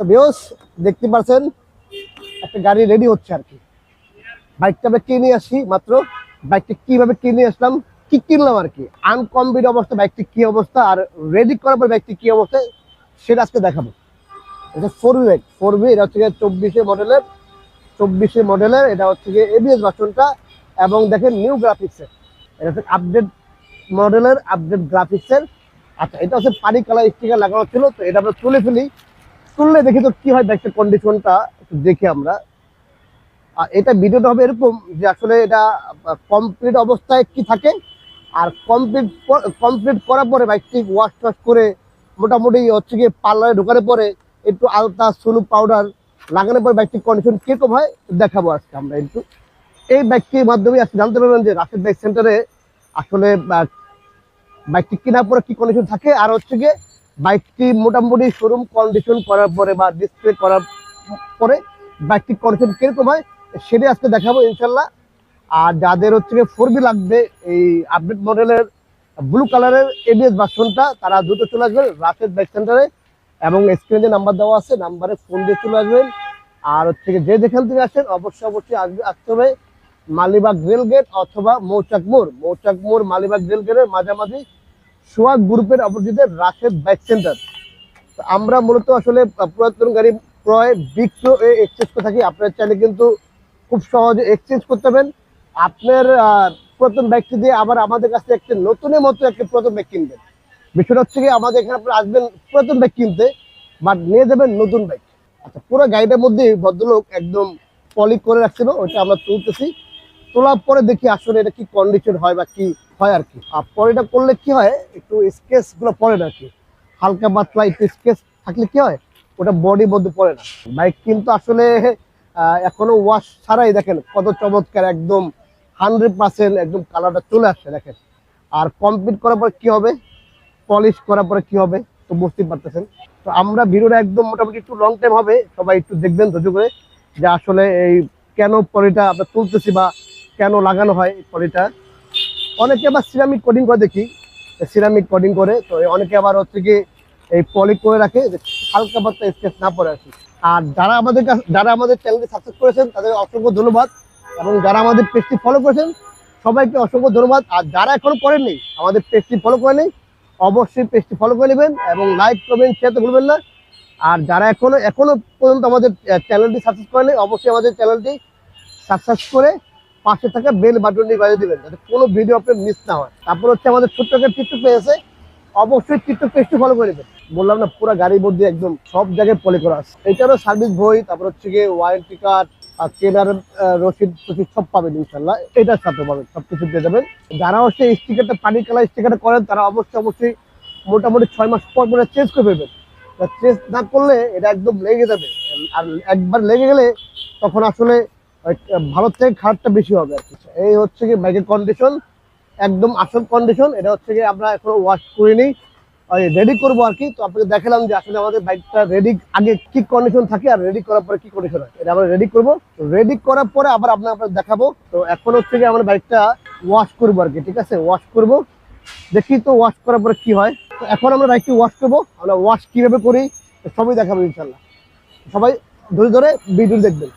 তো ভিউয়ার্স দেখতে পাচ্ছেন একটা গাড়ি রেডি হচ্ছে আর কি। বাইকটা আমরা কিনে আসি মাত্র, বাইকটা কিভাবে কিনে আসলাম, কি কিনলাম আর কি, আনকমপ্লিট অবস্থা বাইকটি কি অবস্থা, আর রেডি করার পর বাইকটি কি অবস্থা সেটা আজকে দেখাবো। এটা ফোর বি এটা হচ্ছে গিয়ে 24 মডেলের এটা হচ্ছে গিয়ে এবিএস ভার্সনটা, এবং দেখেন নিউ গ্রাফিক্সের, এটা হচ্ছে আপডেট মডেলের আপডেট গ্রাফিক্সের। আচ্ছা, এটা হচ্ছে পানি কালার স্টিকার লাগানো ছিল, তো এটা আমরা তুলে ফেলি, তুললে দেখি তো কি হয় বাইকটার কন্ডিশনটা দেখি আমরা। এটা ভিডিওটা হবে এরকম যে আসলে এটা কমপ্লিট অবস্থায় কি থাকে, আর কমপ্লিট করার পরে বাইকটি ওয়াশ টাশ করে মোটামুটি হচ্ছে গিয়ে পার্লারে ঢোকানোর পরে একটু আলতা সুলু পাউডার লাগানোর পরে বাইকটির কন্ডিশন কিরকম হয় দেখাবো আজকে আমরা। একটু এই বাইকটির মাধ্যমে আজকে জানতে পারবেন যে রাশেদ বাইক সেন্টারে আসলে বাইকটি কেনার পরে কি কন্ডিশন থাকে, আর হচ্ছে গিয়ে বাইকটি মোটামুটি শোরুম কন্ডিশন করার পরে বা ডিসপ্লে করার পরে বাইকটির কন্ডিশন কিরকম হয় সেটাই আজকে দেখাবো ইনশাল্লাহ। আর যাদের হচ্ছে গিয়ে 4B লাগবে এই আপডেট মডেলের ব্লু কালারের এবিএস ভার্সনটা, তারা দ্রুত চলে আসবেন রাশেদ বাইক সেন্টারে, এবং স্ক্রিনে যে নাম্বার দেওয়া আছে নাম্বারে ফোন দিয়ে চলে আসবেন। আর হচ্ছে যে যেখান থেকে আসেন অবশ্যই আসতে হবে মালিবাগ রেলগেট অথবা মৌচাক মোড় মালিবাগ রেলগেটের মাঝামাঝি সোহাগ গ্রুপের অপোজিটে রাশেদ বাইক সেন্টার। তো আমরা মূলত আসলে পুরাতন গাড়ি ক্রয় বিক্রয় এক্সচেঞ্জ করে থাকি। আপনার চাইলে কিন্তু খুব সহজে এক্সচেঞ্জ করতে পারবেন আপনার পুরাতন বাইকটি দিয়ে, আবার আমাদের কাছে একটা নতুনের মতো একটা পুরাতন বাইক কিনবেন। বিষয়টা হচ্ছে কি, আমাদের এখানে আপনারা আসবেন পুরাতন বাইক কিনতে, বাট নিয়ে যাবেন নতুন বাইক। আচ্ছা, পুরো গাড়িটার মধ্যে ভদ্রলোক একদম পলিশ করে রাখছিল, ওইটা আমরা তুলতেছি, তোলার পরে দেখি আসলে এটা কি কন্ডিশন হয় বা কি হয় আর কি। আর পরেটা করলে কি হয়, একটু স্কেচ গুলো পড়ে না আর কি, হালকা পাতলা একটু স্কেচ থাকলে কি হয় ওটা বডির মধ্যে পড়ে না। বাইক কিন্তু আসলে এখনো ওয়াশ ছাড়াই দেখেন কত চমৎকার, একদম 100% একদম কালারটা চলে আসছে দেখেন। আর কমপ্লিট করার পর কি হবে, পলিশ করার পরে কি হবে তো বুঝতেই পারতেছেন। তো আমরা ভিডিওটা একদম মোটামুটি একটু লং টাইম হবে, সবাই একটু দেখবেন ধৈর্য করে যে আসলে এই কেন পলিটা আমরা তুলতেছি বা কেন লাগানো হয় এই পলিটা। অনেকে আবার সিরামিক কোডিং করে দেখি, সিরামিক কোডিং করে, তো অনেকে আবার হচ্ছে কি এই পলি করে রাখে যে হালকা পাতলা স্কেচ না পড়ে আর কি। আর যারা আমাদের চ্যানেলটি সাবস্ক্রাইব করেছেন তাদের অসংখ্য ধন্যবাদ, এবং যারা আমাদের পেজটি ফলো করেছেন সবাইকে অসংখ্য ধন্যবাদ। আর যারা এখনো করেননি আমাদের পেজটি ফলো করেনি অবশ্যই পেজটি ফলো করে নেবেন, এবং লাইক কমেন্ট শেয়ার তো ভুলবেন না। আর যারা এখনো পর্যন্ত আমাদের চ্যানেলটি সাবস্ক্রাইব করেনি অবশ্যই আমাদের চ্যানেলটি সাবস্ক্রাইব করে পাশে থাকা বেল বাটনটি বাজিয়ে দিবেন যাতে কোনো ভিডিও আপনার মিস না হয়। তারপর হচ্ছে আমাদের ছোট্ট একটা টিকটক পেজ আছে, অবশ্যই টিকটক পেজটি ফলো করে নেবেন। বললাম না পুরো গাড়ির মধ্যে একদম সব জায়গায় পলি করা আছে। এটারও সার্ভিস বই, তারপর হচ্ছে গিয়ে ওয়ারেন্টি কার্ড আর কেনার রসিদ সব পাবেন ইনশাল্লাহ, এটার সাথে পাবেন, সবকিছু পেয়ে যাবেন। যারা হচ্ছে স্টিকারটা পানি কালার স্টিকারটা করেন তারা অবশ্যই মোটামুটি 6 মাস পর চেঞ্জ করে ফেলবেন। চেঞ্জ না করলে এটা একদম লেগে যাবে, আর একবার লেগে গেলে তখন আসলে ভালো থেকে খারাপটা বেশি হবে আর কি। এই হচ্ছে কি বাইকের কন্ডিশন, একদম আসল কন্ডিশন। এটা হচ্ছে কি আমরা এখনো ওয়াশ করিনি, রেডি করবো আর কি। তো আপনাকে দেখালাম যে আসলে আমাদের বাইকটা রেডি আগে কি কন্ডিশন থাকে আর রেডি করার পরে কি কন্ডিশন হয়, এটা আমরা রেডি করবো। রেডি করার পরে আবার আপনাকে দেখাবো। তো এখন হচ্ছে কি আমরা বাইকটা ওয়াশ করবো আর কি, ঠিক আছে, ওয়াশ করবো, দেখি তো ওয়াশ করার পরে কি হয়। তো এখন আমরা বাইকটি ওয়াশ করবো, আমরা ওয়াশ কিভাবে করি সবই দেখাবো ইনশাল্লাহ। সবাই ধরে ভিডিও দেখবেন।